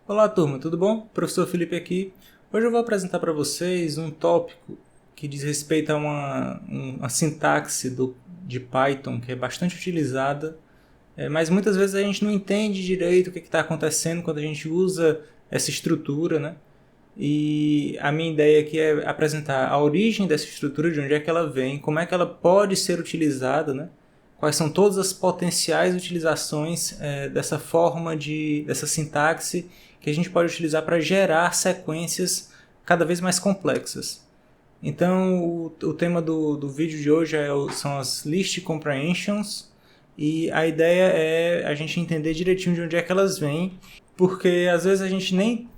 Olá turma, tudo bom? Professor Felipe aqui. Hoje eu vou apresentar para vocês um tópico que diz respeito a uma sintaxe de Python que é bastante utilizada, mas muitas vezes a gente não entende direito o que está acontecendo quando a gente usa essa estrutura, né? E a minha ideia aqui é apresentar a origem dessa estrutura, de onde é que ela vem, como é que ela pode ser utilizada, né? Quais são todas as potenciais utilizações dessa dessa sintaxe que a gente pode utilizar para gerar sequências cada vez mais complexas. Então, o tema do vídeo de hoje são as List Comprehensions, e a ideia é a gente entender direitinho de onde é que elas vêm, porque às vezes a gente nem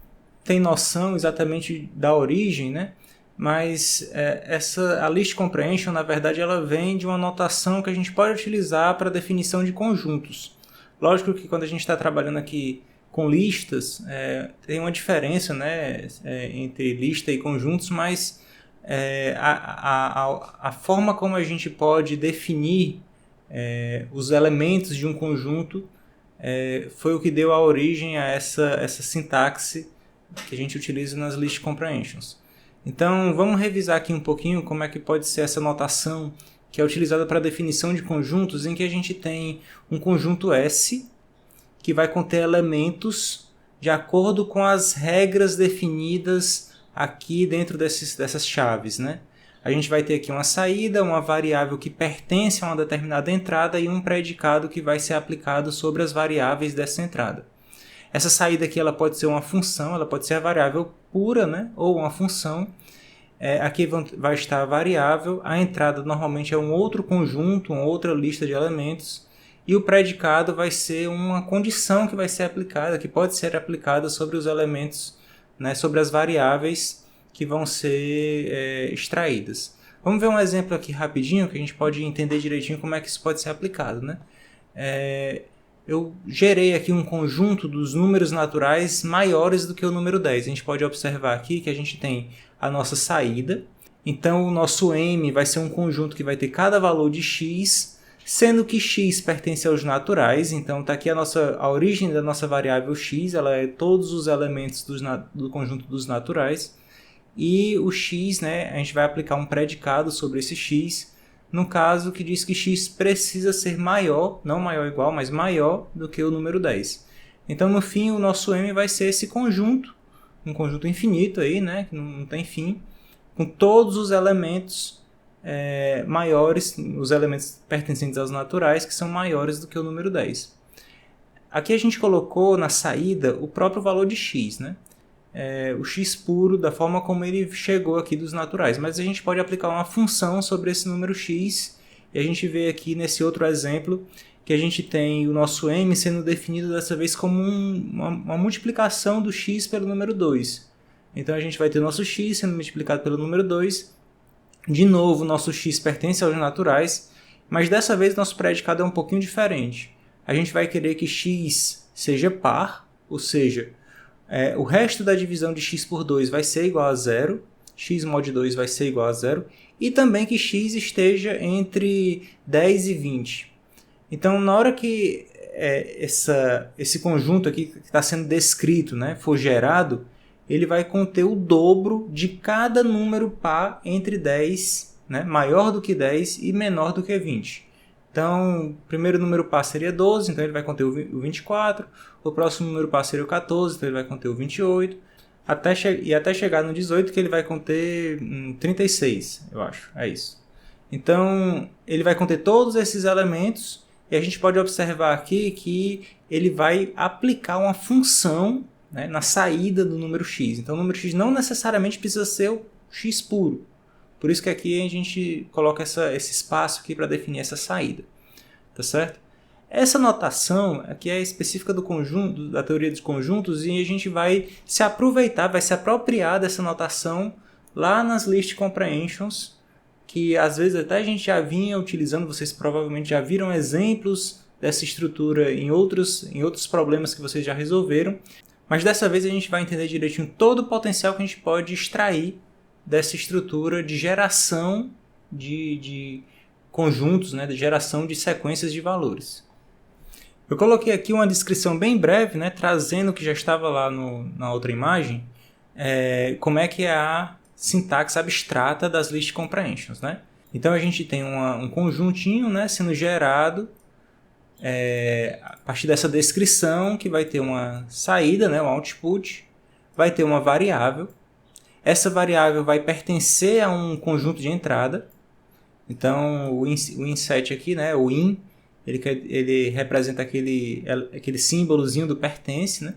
tem noção exatamente da origem, né? Mas a list comprehension, na verdade, ela vem de uma notação que a gente pode utilizar para definição de conjuntos. Lógico que quando a gente está trabalhando aqui com listas, tem uma diferença, né, entre lista e conjuntos, mas a forma como a gente pode definir os elementos de um conjunto foi o que deu a origem a essa sintaxe que a gente utiliza nas list comprehensions. Então, vamos revisar aqui um pouquinho como é que pode ser essa notação que é utilizada para a definição de conjuntos, em que a gente tem um conjunto S que vai conter elementos de acordo com as regras definidas aqui dentro dessas chaves, né? A gente vai ter aqui uma saída, uma variável que pertence a uma determinada entrada e um predicado que vai ser aplicado sobre as variáveis dessa entrada. Essa saída aqui ela pode ser uma função, ela pode ser a variável pura, né? Ou uma função. Aqui vai estar a variável, a entrada normalmente é um outro conjunto, uma outra lista de elementos, e o predicado vai ser uma condição que vai ser aplicada, que pode ser aplicada sobre os elementos, né? Sobre as variáveis que vão ser extraídas. Vamos ver um exemplo aqui rapidinho, que a gente pode entender direitinho como é que isso pode ser aplicado, né? Eu gerei aqui um conjunto dos números naturais maiores do que o número 10. A gente pode observar aqui que a gente tem a nossa saída. Então, o nosso M vai ser um conjunto que vai ter cada valor de x, sendo que x pertence aos naturais. Então, está aqui a origem da nossa variável x, ela é todos os elementos do conjunto dos naturais. E o x, né, a gente vai aplicar um predicado sobre esse x, no caso que diz que x precisa ser maior, não maior ou igual, mas maior do que o número 10. Então, no fim, o nosso M vai ser esse conjunto, um conjunto infinito aí, né, que não tem fim, com todos os elementos maiores, os elementos pertencentes aos naturais, que são maiores do que o número 10. Aqui a gente colocou na saída o próprio valor de x, né? O x puro, da forma como ele chegou aqui dos naturais. Mas a gente pode aplicar uma função sobre esse número x, e a gente vê aqui nesse outro exemplo que a gente tem o nosso m sendo definido dessa vez como uma multiplicação do x pelo número 2. Então a gente vai ter o nosso x sendo multiplicado pelo número 2. De novo, nosso x pertence aos naturais, mas dessa vez nosso predicado é um pouquinho diferente. A gente vai querer que x seja par, ou seja, o resto da divisão de x por 2 vai ser igual a zero, x mod 2 vai ser igual a zero, e também que x esteja entre 10 e 20. Então, na hora que esse conjunto aqui que está sendo descrito, né, for gerado, ele vai conter o dobro de cada número par entre 10, né, maior do que 10 e menor do que 20. Então, o primeiro número par seria 12, então ele vai conter o 24. O próximo número par seria o 14, então ele vai conter o 28. Até chegar no 18, que ele vai conter 36, eu acho. É isso. Então, ele vai conter todos esses elementos, e a gente pode observar aqui que ele vai aplicar uma função, né, na saída do número x. Então, o número x não necessariamente precisa ser o x puro. Por isso que aqui a gente coloca esse espaço aqui para definir essa saída. Tá certo? Essa notação aqui é específica do conjunto, da teoria dos conjuntos, e a gente vai se aproveitar, vai se apropriar dessa notação lá nas list comprehensions, que às vezes até a gente já vinha utilizando, vocês provavelmente já viram exemplos dessa estrutura em outros problemas que vocês já resolveram, mas dessa vez a gente vai entender direitinho todo o potencial que a gente pode extrair dessa estrutura de geração de conjuntos, né, de geração de sequências de valores. Eu coloquei aqui uma descrição bem breve, né, trazendo o que já estava lá na outra imagem, como é que é a sintaxe abstrata das list comprehensions, né? Então a gente tem um conjuntinho, né, sendo gerado a partir dessa descrição, que vai ter uma saída, né, um output, vai ter uma variável. Essa variável vai pertencer a um conjunto de entrada. Então o inset aqui, né, o in, ele representa aquele símbolozinho do pertence, né?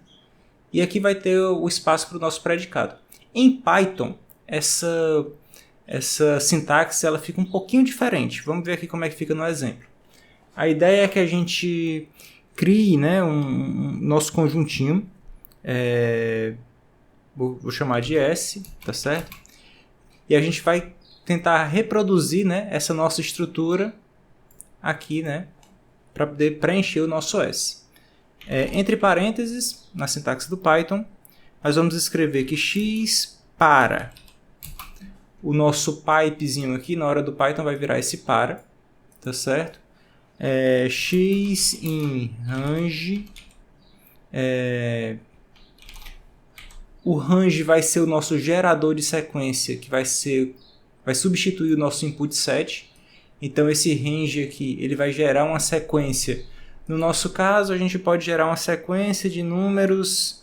E aqui vai ter o espaço para o nosso predicado. Em Python, essa sintaxe ela fica um pouquinho diferente. Vamos ver aqui como é que fica no exemplo. A ideia é que a gente crie, né, nosso conjuntinho, vou chamar de S, tá certo? E a gente vai tentar reproduzir, né, essa nossa estrutura aqui, né, para poder preencher o nosso S. Entre parênteses, na sintaxe do Python, nós vamos escrever que x para. O nosso pipezinho aqui, na hora do Python, vai virar esse para, tá certo? X in range. O range vai ser o nosso gerador de sequência, que vai substituir o nosso input set. Então esse range aqui, ele vai gerar uma sequência. No nosso caso, a gente pode gerar uma sequência de números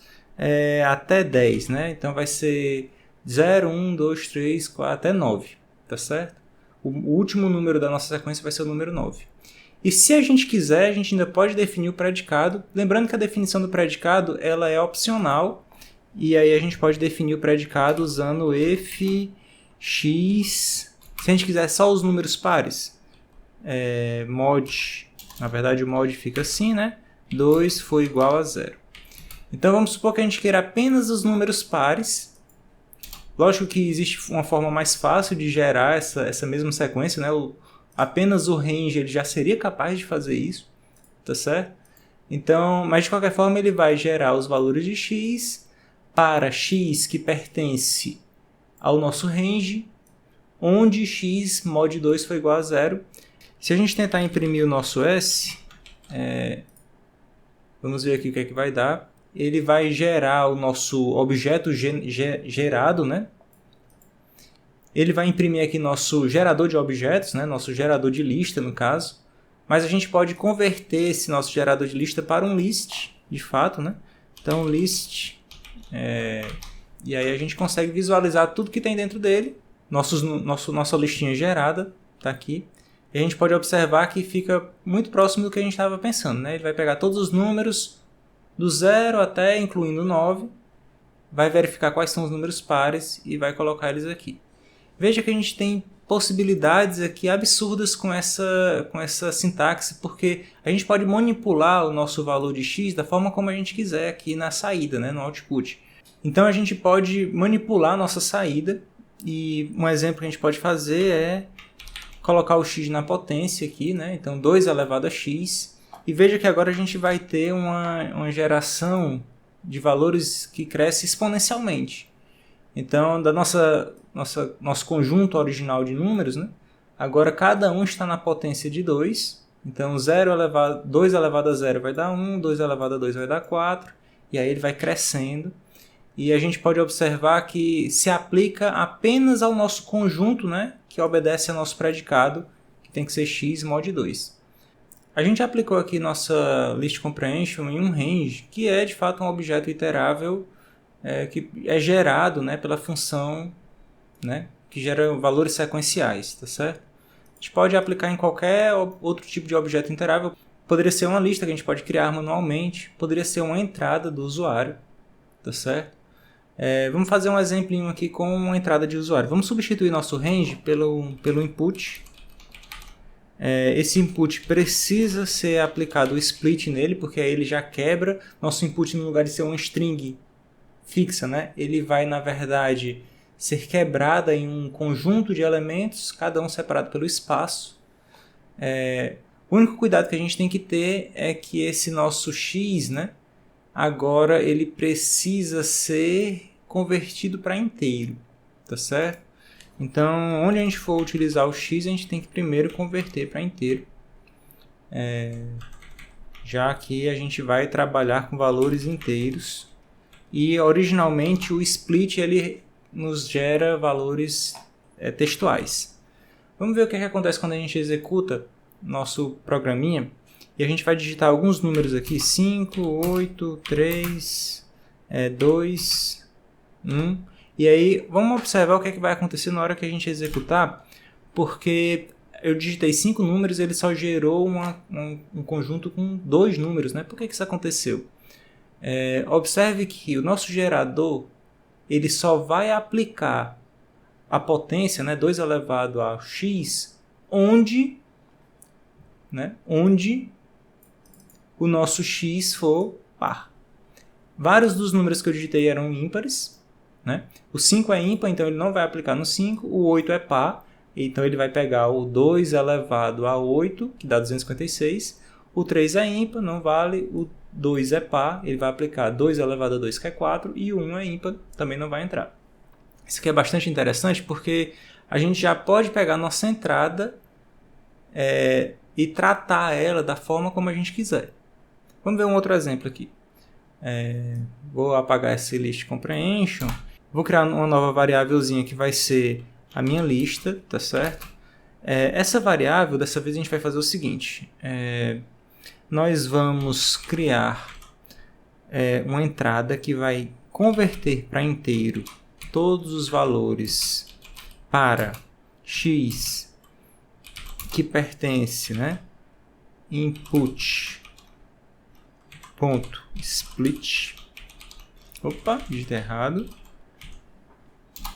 até 10, né? Então vai ser 0, 1, 2, 3, 4, até 9, tá certo? O último número da nossa sequência vai ser o número 9. E se a gente quiser, a gente ainda pode definir o predicado. Lembrando que a definição do predicado ela é opcional. E aí a gente pode definir o predicado usando if x. Se a gente quiser só os números pares, mod. Na verdade o mod fica assim, né? 2 foi igual a 0. Então vamos supor que a gente queira apenas os números pares. Lógico que existe uma forma mais fácil de gerar essa mesma sequência, né? Apenas o range ele já seria capaz de fazer isso, tá certo? Então, mas de qualquer forma ele vai gerar os valores de x para x que pertence ao nosso range, onde x mod 2 foi igual a 0. Se a gente tentar imprimir o nosso S, vamos ver aqui o que é que vai dar. Ele vai gerar o nosso objeto gerado, né? Ele vai imprimir aqui nosso gerador de objetos, né? Nosso gerador de lista, no caso. Mas a gente pode converter esse nosso gerador de lista para um list, de fato, né? Então, list. E aí a gente consegue visualizar tudo que tem dentro dele. Nossa listinha gerada está aqui. E a gente pode observar que fica muito próximo do que a gente estava pensando, né? Ele vai pegar todos os números do 0 até, incluindo 9. Vai verificar quais são os números pares e vai colocar eles aqui. Veja que a gente tem possibilidades aqui absurdas com essa sintaxe, porque a gente pode manipular o nosso valor de x da forma como a gente quiser aqui na saída, né, no output. Então a gente pode manipular a nossa saída, e um exemplo que a gente pode fazer é colocar o x na potência aqui, né? Então 2 elevado a x, e veja que agora a gente vai ter uma geração de valores que cresce exponencialmente. Então, nosso conjunto original de números, né? Agora cada um está na potência de 2. Então 2 elevado a 0 vai dar 1, 2 elevado a 2 vai dar 4. E aí ele vai crescendo. E a gente pode observar que se aplica apenas ao nosso conjunto, né? Que obedece ao nosso predicado, que tem que ser x mod 2. A gente aplicou aqui nossa list comprehension em um range, que é de fato um objeto iterável que é gerado, né, pela função, né, que gera valores sequenciais, tá certo? A gente pode aplicar em qualquer outro tipo de objeto iterável. Poderia ser uma lista que a gente pode criar manualmente, poderia ser uma entrada do usuário, tá certo? Vamos fazer um exemplinho aqui com uma entrada de usuário. Vamos substituir nosso range pelo input. Esse input precisa ser aplicado o split nele, porque aí ele já quebra. Nosso input, no lugar de ser uma string fixa, né? Ele vai, na verdade, ser quebrada em um conjunto de elementos, cada um separado pelo espaço. O único cuidado que a gente tem que ter é que esse nosso x, né, agora ele precisa ser convertido para inteiro, tá certo? Então, onde a gente for utilizar o x, a gente tem que primeiro converter para inteiro. já que a gente vai trabalhar com valores inteiros e originalmente o split ele nos gera valores textuais. Vamos ver o que acontece quando a gente executa nosso programinha e a gente vai digitar alguns números aqui, 5, 8, 3, 2, 1. E aí vamos observar o que vai acontecer na hora que a gente executar, porque eu digitei 5 números e ele só gerou um conjunto com 2 números, né? Por que isso aconteceu? Observe que o nosso gerador ele só vai aplicar a potência, né, 2 elevado a x, onde o nosso x for par. Vários dos números que eu digitei eram ímpares, né? O 5 é ímpar, então ele não vai aplicar no 5. O 8 é par, então ele vai pegar o 2 elevado a 8, que dá 256. O 3 é ímpar, não vale. O 2 é par, ele vai aplicar 2 elevado a 2, que é 4. E o 1 é ímpar, também não vai entrar. Isso aqui é bastante interessante porque a gente já pode pegar nossa entrada e tratar ela da forma como a gente quiser. Vamos ver um outro exemplo aqui. Vou apagar esse list comprehension. Vou criar uma nova variávelzinha que vai ser a minha lista, tá certo? Essa variável, dessa vez a gente vai fazer o seguinte. Nós vamos criar uma entrada que vai converter para inteiro todos os valores para x que pertence, né? Input ponto split. Opa, digitei errado.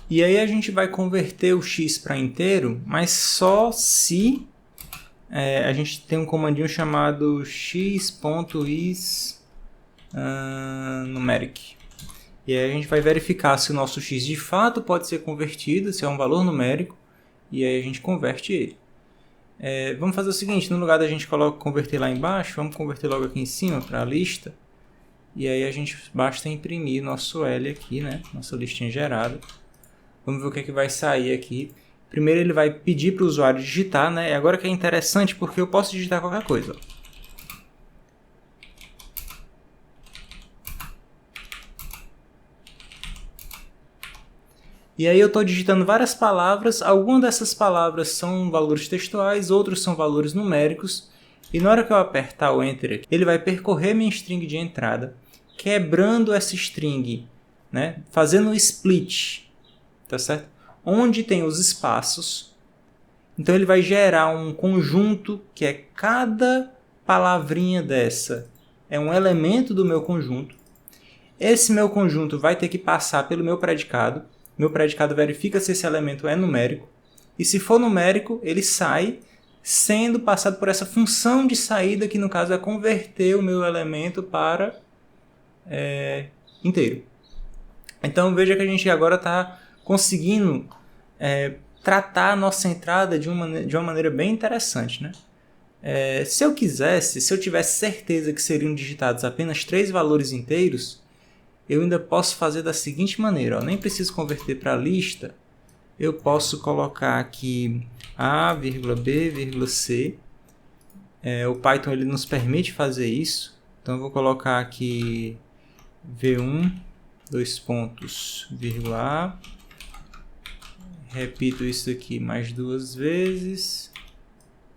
E aí a gente vai converter o x para inteiro, mas só se a gente tem um comandinho chamado x.isNumeric. E aí a gente vai verificar se o nosso x de fato pode ser convertido, se é um valor numérico, e aí a gente converte ele. Vamos fazer o seguinte, no lugar da gente converter lá embaixo, vamos converter logo aqui em cima para a lista. E aí a gente basta imprimir nosso L aqui, né? Nossa listinha gerada. Vamos ver o que vai sair aqui. Primeiro ele vai pedir para o usuário digitar, né? E agora que é interessante porque eu posso digitar qualquer coisa. E aí eu estou digitando várias palavras, algumas dessas palavras são valores textuais, outros são valores numéricos. E na hora que eu apertar o Enter, ele vai percorrer minha string de entrada, quebrando essa string, né? Fazendo um split, tá certo? Onde tem os espaços. Então ele vai gerar um conjunto que é cada palavrinha dessa é um elemento do meu conjunto. Esse meu conjunto vai ter que passar pelo meu predicado. Meu predicado verifica se esse elemento é numérico. E se for numérico, ele sai sendo passado por essa função de saída, que no caso é converter o meu elemento para inteiro. Então veja que a gente agora está conseguindo tratar a nossa entrada de uma maneira bem interessante, né? Se eu tivesse certeza que seriam digitados apenas 3 valores inteiros, eu ainda posso fazer da seguinte maneira, nem preciso converter para a lista, eu posso colocar aqui A, B, C. O Python ele nos permite fazer isso, então eu vou colocar aqui V1, A, repito isso aqui mais 2 vezes,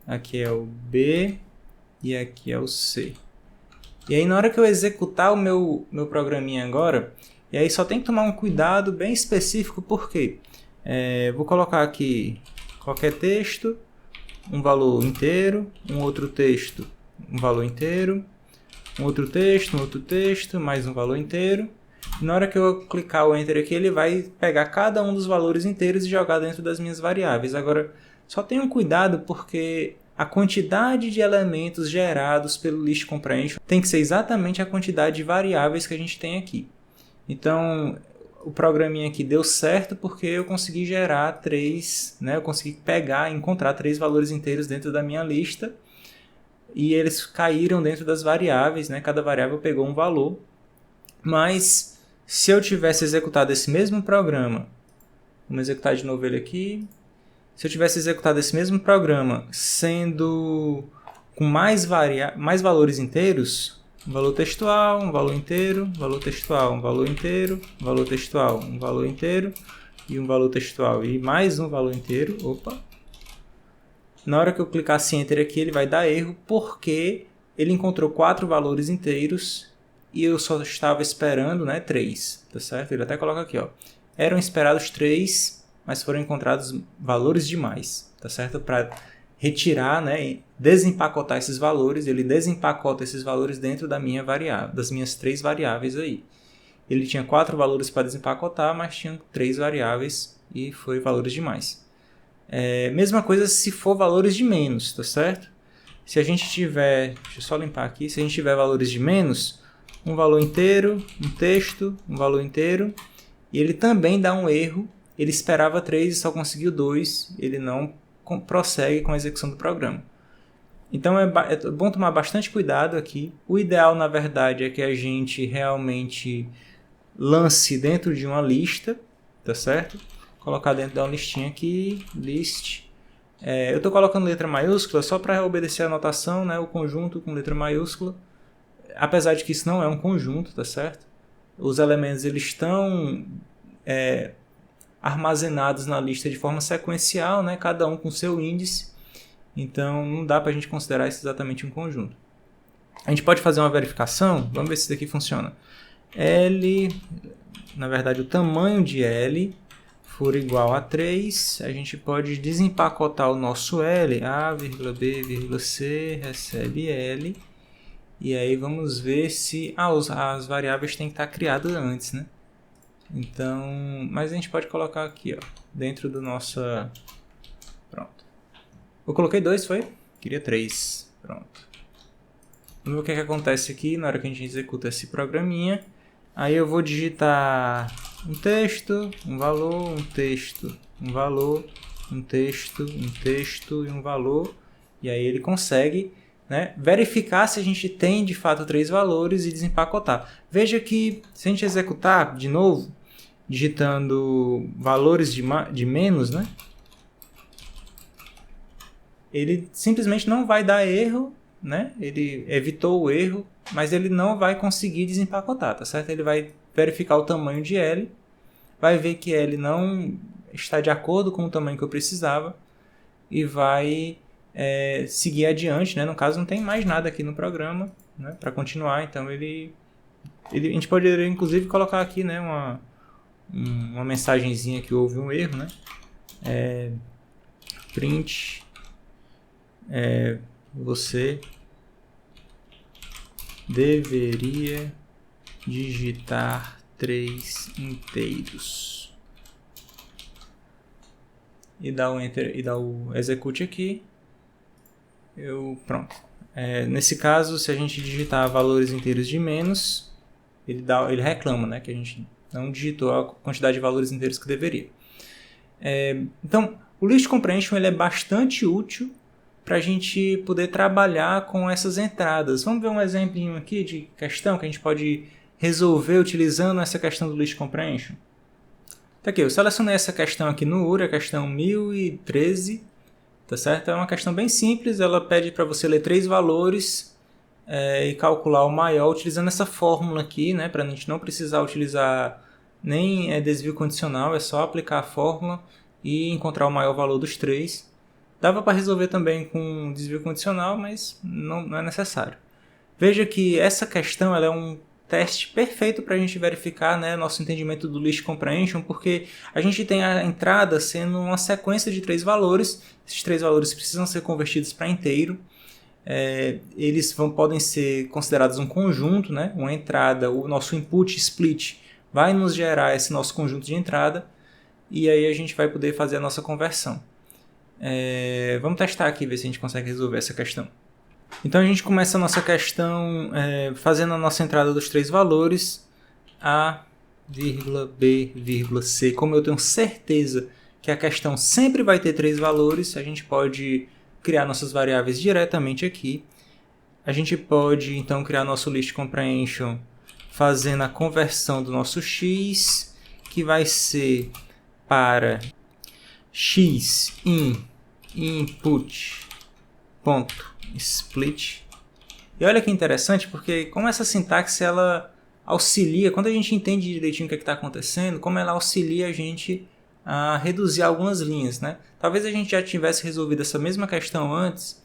aqui é o B e aqui é o C. E aí na hora que eu executar o meu programinha agora, e aí só tem que tomar um cuidado bem específico, porque vou colocar aqui qualquer texto, um valor inteiro, um outro texto, um valor inteiro, um outro texto, mais um valor inteiro. E na hora que eu clicar o Enter aqui, ele vai pegar cada um dos valores inteiros e jogar dentro das minhas variáveis. Agora, só tenham cuidado porque a quantidade de elementos gerados pelo list comprehension tem que ser exatamente a quantidade de variáveis que a gente tem aqui. Então, o programinha aqui deu certo porque eu consegui gerar 3, né? Eu consegui encontrar 3 valores inteiros dentro da minha lista e eles caíram dentro das variáveis, né? Cada variável pegou um valor. Mas se eu tivesse executado esse mesmo programa, vamos executar de novo ele aqui. Se eu tivesse executado esse mesmo programa sendo com mais valores inteiros, um valor textual, um valor inteiro, um valor textual, um valor inteiro, um valor textual, um valor inteiro e um valor textual e mais um valor inteiro. Opa! Na hora que eu clicasse Enter aqui, ele vai dar erro porque ele encontrou 4 valores inteiros e eu só estava esperando, né, 3, tá certo? Ele até coloca aqui, ó. Eram esperados 3, mas foram encontrados valores demais, tá certo? Para retirar, né, desempacotar esses valores, ele desempacota esses valores dentro da minha variável, das minhas 3 variáveis aí. Ele tinha 4 valores para desempacotar, mas tinha 3 variáveis e foi valores demais. Mesma coisa se for valores de menos, tá certo? Se a gente tiver, deixa eu só limpar aqui, se a gente tiver valores de menos, um valor inteiro, um texto, um valor inteiro, e ele também dá um erro, ele esperava 3 e só conseguiu 2, ele não prossegue com a execução do programa. Então é bom tomar bastante cuidado aqui. O ideal, na verdade, é que a gente realmente lance dentro de uma lista, tá certo? Colocar dentro de uma listinha aqui, list. Eu estou colocando letra maiúscula só para obedecer a notação, né? O conjunto com letra maiúscula. Apesar de que isso não é um conjunto, tá certo? Os elementos eles estão armazenados na lista de forma sequencial, né? Cada um com seu índice. Então não dá para a gente considerar isso exatamente um conjunto. A gente pode fazer uma verificação. Vamos ver se isso aqui funciona. L, na verdade o tamanho de L for igual a 3, a gente pode desempacotar o nosso L, A, B, C, recebe L, e aí vamos ver se as variáveis têm que estar criadas antes, né? Então, mas a gente pode colocar aqui, ó, dentro do nosso... Pronto. Eu coloquei 2, foi? Queria 3. Pronto. Vamos ver o que acontece aqui na hora que a gente executa esse programinha. Aí eu vou digitar um texto, um valor, um texto, um valor, um texto e um valor. E aí ele consegue, né, verificar se a gente tem de fato 3 valores e desempacotar. Veja que se a gente executar de novo, digitando valores de menos, né, ele simplesmente não vai dar erro, né? Ele evitou o erro, mas ele não vai conseguir desempacotar, tá certo? Ele vai verificar o tamanho de L, vai ver que L não está de acordo com o tamanho que eu precisava e vai seguir adiante, né? No caso, não tem mais nada aqui no programa, né, para continuar, então a gente poderia inclusive colocar aqui, né, uma mensagenzinha que houve um erro, né? Print você deveria digitar 3 inteiros e dar o enter e dar o execute aqui. Pronto. Nesse caso, se a gente digitar valores inteiros de menos, ele reclama, né, que a gente não digitou a quantidade de valores inteiros que deveria. Então, o List Comprehension ele é bastante útil para a gente poder trabalhar com essas entradas. Vamos ver um exemplinho aqui de questão que a gente pode resolver utilizando essa questão do List Comprehension. Tá aqui, eu selecionei essa questão aqui no URI, a questão 1013, tá certo? É uma questão bem simples, ela pede para você ler 3 valores e calcular o maior utilizando essa fórmula aqui, né? Para a gente não precisar utilizar nem desvio condicional, é só aplicar a fórmula e encontrar o maior valor dos 3. Dava para resolver também com desvio condicional, mas não é necessário. Veja que essa questão ela é um teste perfeito para a gente verificar, né, nosso entendimento do List Comprehension, porque a gente tem a entrada sendo uma sequência de 3 valores. Esses 3 valores precisam ser convertidos para inteiro. Eles podem ser considerados um conjunto, né? Uma entrada, o nosso input split vai nos gerar esse nosso conjunto de entrada e aí a gente vai poder fazer a nossa conversão. Vamos testar aqui, ver se a gente consegue resolver essa questão. Então a gente começa a nossa questão fazendo a nossa entrada dos 3 valores A, B, C. Como eu tenho certeza que a questão sempre vai ter 3 valores, a gente pode criar nossas variáveis diretamente aqui. A gente pode então criar nosso List Comprehension fazendo a conversão do nosso X, que vai ser para X in input ponto split. E olha que interessante, porque como essa sintaxe ela auxilia, quando a gente entende direitinho o que está acontecendo, como ela auxilia a gente a reduzir algumas linhas, né? Talvez a gente já tivesse resolvido essa mesma questão antes,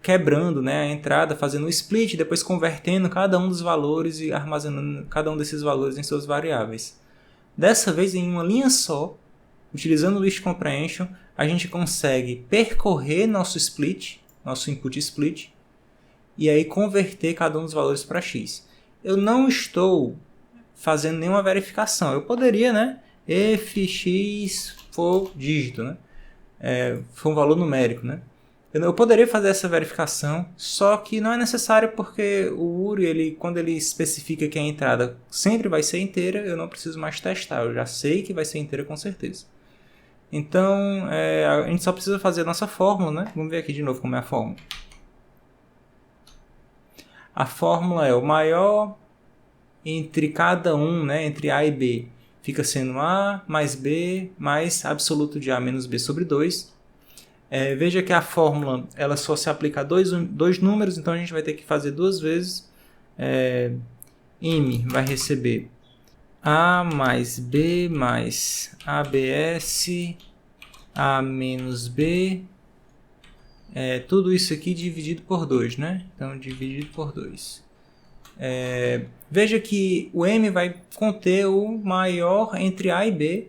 quebrando, né, a entrada, fazendo o split, depois convertendo cada um dos valores e armazenando cada um desses valores em suas variáveis. Dessa vez, em uma linha só, utilizando o list comprehension, a gente consegue percorrer nosso split, nosso input split, e aí converter cada um dos valores para x. Eu não estou fazendo nenhuma verificação. Eu poderia, né, if x for dígito, né, for um valor numérico, né. Eu poderia fazer essa verificação, só que não é necessário porque o URI, quando ele especifica que a entrada sempre vai ser inteira, eu não preciso mais testar, eu já sei que vai ser inteira com certeza. Então, a gente só precisa fazer a nossa fórmula, né? Vamos ver aqui de novo como é a fórmula. A fórmula é o maior entre cada um, né, entre A e B, fica sendo A mais B mais absoluto de A menos B sobre 2. Veja que a fórmula ela só se aplica a dois números, então a gente vai ter que fazer duas vezes. M vai receber A mais B mais ABS A menos B, tudo isso aqui dividido por 2, né? Então, dividido por 2. Veja que o M vai conter o maior entre A e B,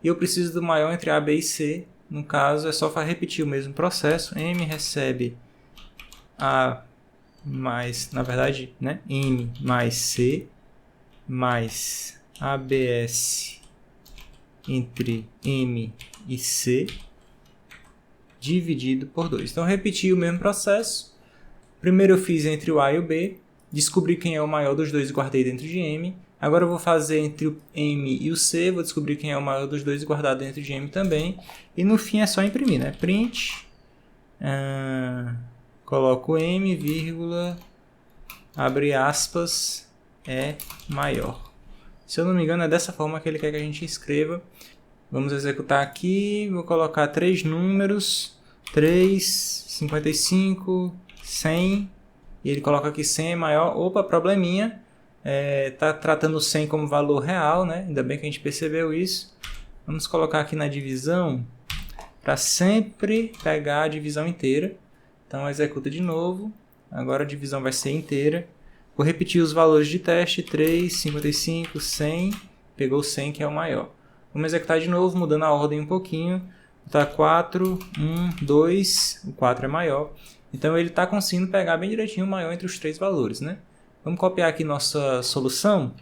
e eu preciso do maior entre A, B e C. No caso, é só repetir o mesmo processo. M recebe A mais, na verdade, né? M mais C mais ABS entre M e C dividido por 2. Então, repeti o mesmo processo. Primeiro eu fiz entre o A e o B, descobri quem é o maior dos dois e guardei dentro de M. Agora eu vou fazer entre o M e o C, vou descobrir quem é o maior dos dois e guardar dentro de M também. E no fim é só imprimir, né? Print, coloco M, vírgula, abre aspas, é maior. Se eu não me engano é dessa forma que ele quer que a gente escreva. Vamos executar aqui, vou colocar 3 números, 3, 55, 100, e ele coloca aqui 100 é maior. Opa, probleminha. Está tratando 100 como valor real, né? Ainda bem que a gente percebeu isso. Vamos colocar aqui na divisão para sempre pegar a divisão inteira. Então executa de novo. Agora a divisão vai ser inteira. Vou repetir os valores de teste: 3, 55, 100. Pegou 100 que é o maior. Vamos executar de novo, mudando a ordem um pouquinho. Tá 4, 1, 2. O 4 é maior. Então ele está conseguindo pegar bem direitinho o maior entre os três valores, né? Vamos copiar aqui nossa solução.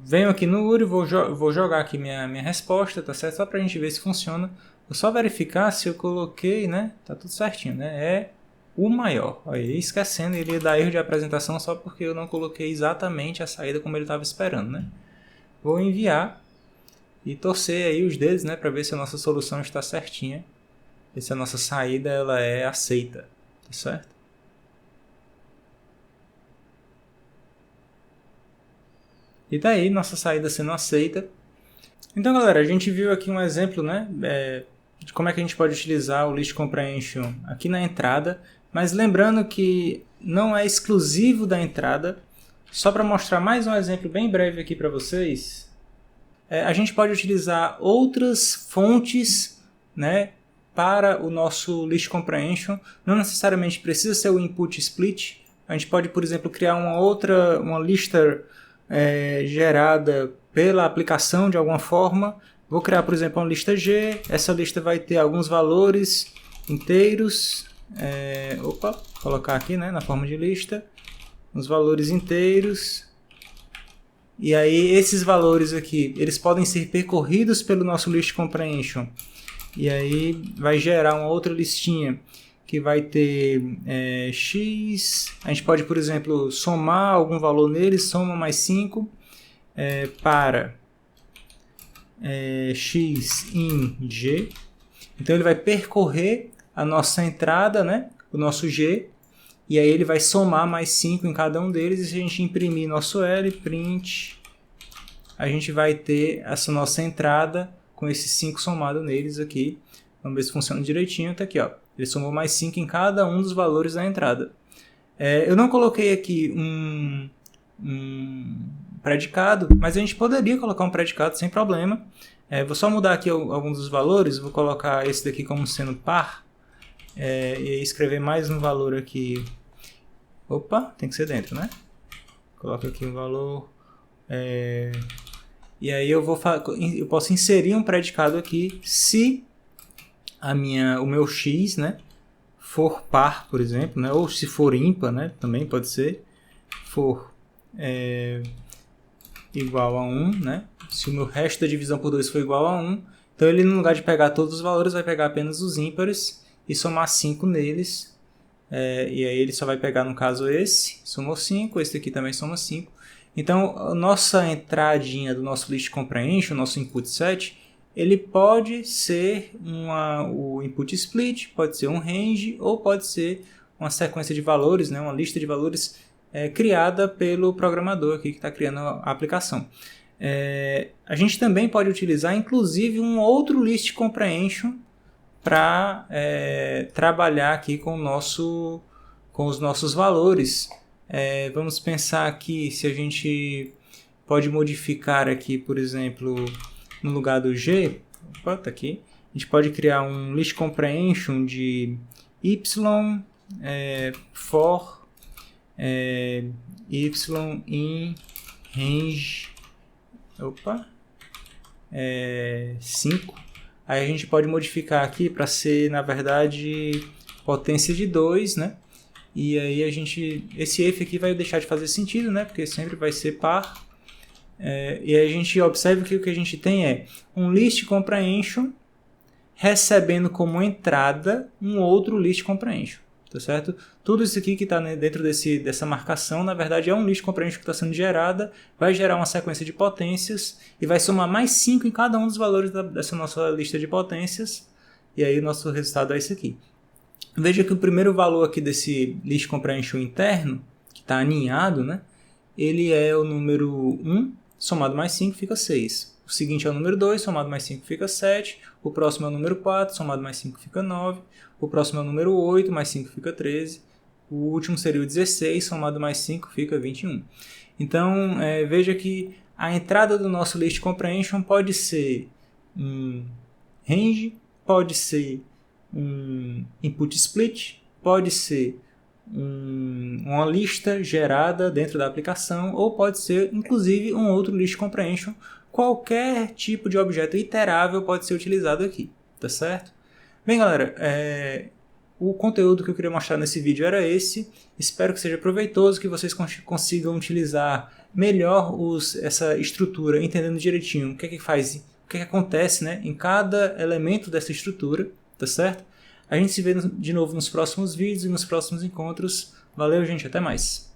Venho aqui no URI, vou jogar aqui minha resposta, tá certo? Só para a gente ver se funciona. Vou só verificar se eu coloquei, né? Tá tudo certinho, né? É o maior. Aí, esquecendo, ele ia dar erro de apresentação só porque eu não coloquei exatamente a saída como ele estava esperando, né? Vou enviar e torcer aí os dedos, né? Para ver se a nossa solução está certinha. E se a nossa saída ela é aceita, tá certo? E tá aí nossa saída sendo aceita. Então, galera, a gente viu aqui um exemplo, né, de como é que a gente pode utilizar o List Comprehension aqui na entrada, mas lembrando que não é exclusivo da entrada. Só para mostrar mais um exemplo bem breve aqui para vocês, a gente pode utilizar outras fontes, né, para o nosso List Comprehension. Não necessariamente precisa ser o Input Split. A gente pode, por exemplo, criar uma lista gerada pela aplicação de alguma forma. Vou criar, por exemplo, uma lista G. Essa lista vai ter alguns valores inteiros. Colocar aqui, né, na forma de lista, os valores inteiros. E aí esses valores aqui, eles podem ser percorridos pelo nosso List Comprehension. E aí vai gerar uma outra listinha que vai ter x. A gente pode, por exemplo, somar algum valor nele, soma mais 5 para x em g. Então ele vai percorrer a nossa entrada, né, o nosso g, e aí ele vai somar mais 5 em cada um deles. E se a gente imprimir nosso L, print, a gente vai ter essa nossa entrada com esses 5 somados neles aqui. Vamos ver se funciona direitinho. Tá aqui, ó. Ele somou mais 5 em cada um dos valores da entrada. Eu não coloquei aqui um predicado, mas a gente poderia colocar um predicado sem problema. Vou só mudar aqui alguns dos valores, vou colocar esse daqui como sendo par, e escrever mais um valor aqui. Opa, tem que ser dentro, né? Coloco aqui um valor, e aí eu posso inserir um predicado aqui se o meu x, né, for par, por exemplo, né, ou se for ímpar, né, também pode ser, for igual a 1, né? Se o meu resto da divisão por 2 for igual a 1, então ele, no lugar de pegar todos os valores, vai pegar apenas os ímpares e somar 5 neles. E aí ele só vai pegar, no caso, esse, somou 5, esse aqui também soma 5. Então, a nossa entradinha do nosso list comprehension, o nosso input set, ele pode ser o input split, pode ser um range, ou pode ser uma sequência de valores, né? Uma lista de valores criada pelo programador aqui que está criando a aplicação. A gente também pode utilizar, inclusive, um outro list comprehension para trabalhar aqui com os nossos valores. Vamos pensar aqui se a gente pode modificar aqui, por exemplo, no lugar do G, tá aqui, a gente pode criar um list comprehension de y for y in range 5. Aí a gente pode modificar aqui para ser, na verdade, potência de 2, né? E aí esse if aqui vai deixar de fazer sentido, né? Porque sempre vai ser par. E aí a gente observa que o que a gente tem é um list comprehension recebendo como entrada um outro list comprehension, tá certo? Tudo isso aqui que está dentro dessa marcação, na verdade é um list comprehension que está sendo gerada, vai gerar uma sequência de potências e vai somar mais 5 em cada um dos valores dessa nossa lista de potências, e aí o nosso resultado é esse aqui. Veja que o primeiro valor aqui desse list comprehension interno, que está aninhado, né? Ele é o número 1, somado mais 5 fica 6. O seguinte é o número 2, somado mais 5 fica 7. O próximo é o número 4, somado mais 5 fica 9. O próximo é o número 8, mais 5 fica 13. O último seria o 16, somado mais 5 fica 21. Então, veja que a entrada do nosso list comprehension pode ser um range, pode ser um input split, pode ser uma lista gerada dentro da aplicação, ou pode ser, inclusive, um outro list comprehension. Qualquer tipo de objeto iterável pode ser utilizado aqui, tá certo? Bem, galera, o conteúdo que eu queria mostrar nesse vídeo era esse. Espero que seja proveitoso, que vocês consigam utilizar melhor essa estrutura, entendendo direitinho o que é que faz, o que é que acontece, né, em cada elemento dessa estrutura, tá certo? A gente se vê de novo nos próximos vídeos e nos próximos encontros. Valeu, gente, até mais!